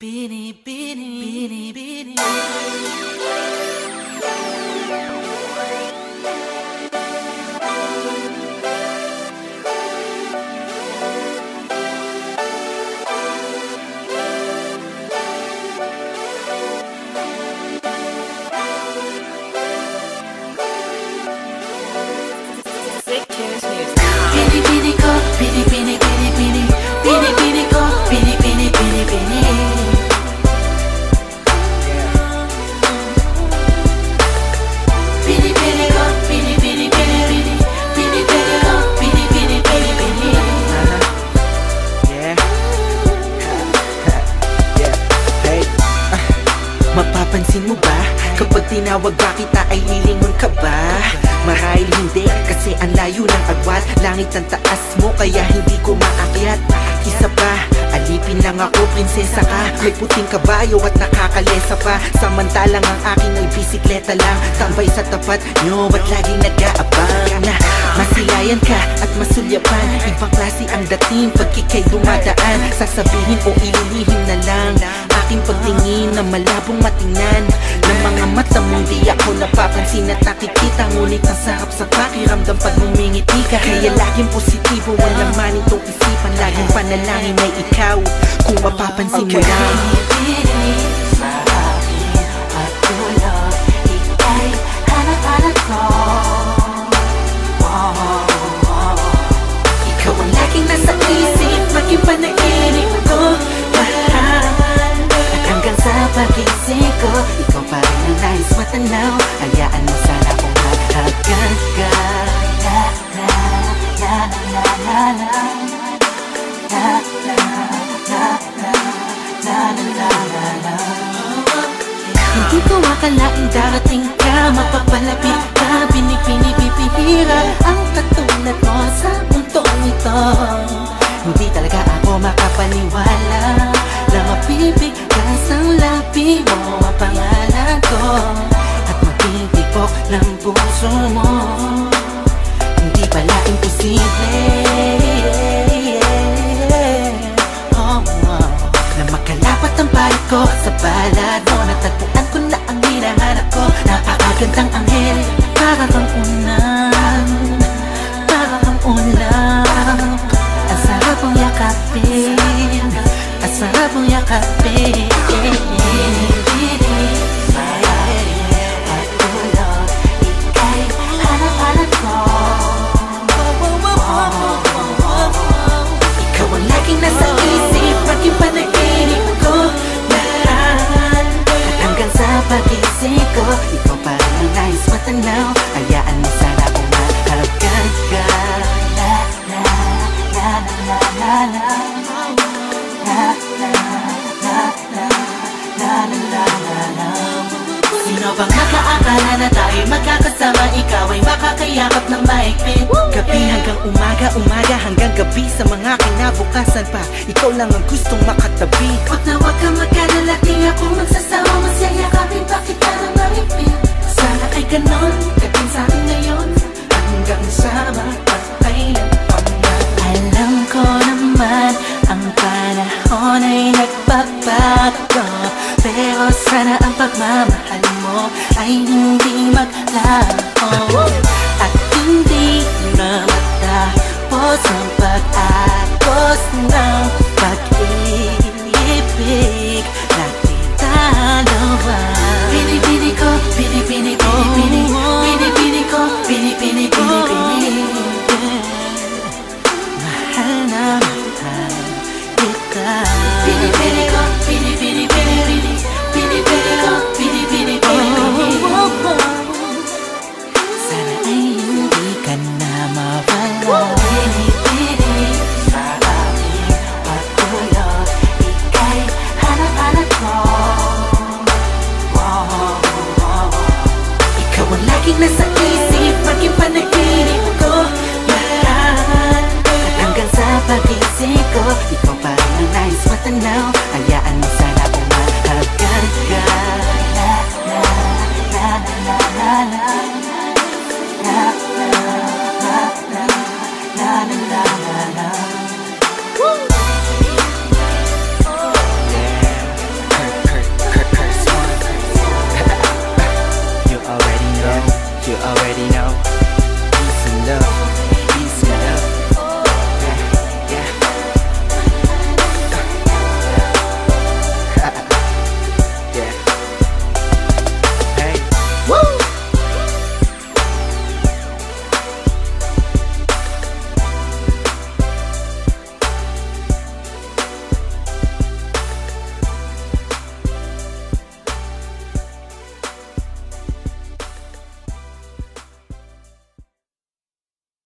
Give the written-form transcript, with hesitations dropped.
Bini, bini, bini, bini. Bini, bini ko, bini, bini, bini, bini. Bini, bini ko, bini, bini, bini, bini. Bini, bini ko, bini, bini, bini, bini. Bini, bini ko, bini, bini, bini, bini. Yeah. Yeah. Hey. Mapapansin mo ba? Kapag tinawag ba kita ay lilingon ka ba? Marahil hindi, kasi ang layo ng agwat. Langit ang taas mo, kaya hindi ko maakyat. Isa pa, alipin lang ako, prinsesa ka. May puting kabayo at nakakalesa pa. Samantalang ang akin ay bisikleta lang. Tambay sa tapat nyo, ba't laging nag-aabang na masilayan ka at masulyapan? Ibang klase ang dating pag ika'y dumadaan. Sasabihin o ililihim na lang aking pagtingin na malabong matingnan ng mga mata mong di ako napapansin at nakikita. Ngunit ang sarap sa pakiramdam pag ngumingiti ka. Kaya laging positibo ang laman itong isipan. Laging panalangin may ikaw kung mapapansin mo lang. Bini, sa akin at dulo, ika'y hanap-hanap ko. Ikaw ang laging nasa isip, maging panaginip ko. Mahal, at hanggang sa pagising ko, ikaw pa rin ang nais matanaw. Hayaan mo sana kung mahagan ka. La la la la la la la la la la la la la la. Hindi ko akalaing darating ka, mapapalapit ka, binibihira ang katulad mo sa mundong ito. Hindi talaga ako makapaniwala na mapipiglas ang labi mo ang pangalan ko at matitibok ng puso mo. Hindi pala imposible na makalapat ang bayad ko sa balad mo. Natagpuan ko na ang hinahanap ko. Napakagandang anghel, para kang unan, para kang ulan. Ang sarap ang yakapin, ang sarap ang yakapin. At dulo, ika'y hanap-hanap ko. Ikaw ang laging nasa isip, maging panaginip ko. Mahal, at hanggang sa pagising ko, ikaw pa rin ang nais matanaw. Hayaan mo sana kung mahalagan ka. La la la la la la la la la la la la la. Sino bang makaakala na tayo'y magkakasama? Ikaw ay makakayakap ng mahigpit. Gabi hanggang umaga, umaga hanggang gabi. Sa mga kinabukasan pa, ikaw lang ang gustong makatabi. Huwag na huwag kang mag-alala, di ako magsasawa. Masyayakapin pa kita ng mahigpit. Sana ay ganon, kating sa'kin ngayon, hanggang sa magpapailan pa man. Alam ko naman, ang panahon ay nagbabago, pero sana ang pagmamahal mo ay hindi maglaho. At hindi na matapos ang pag-agos ng pag-ibig nating dalawa.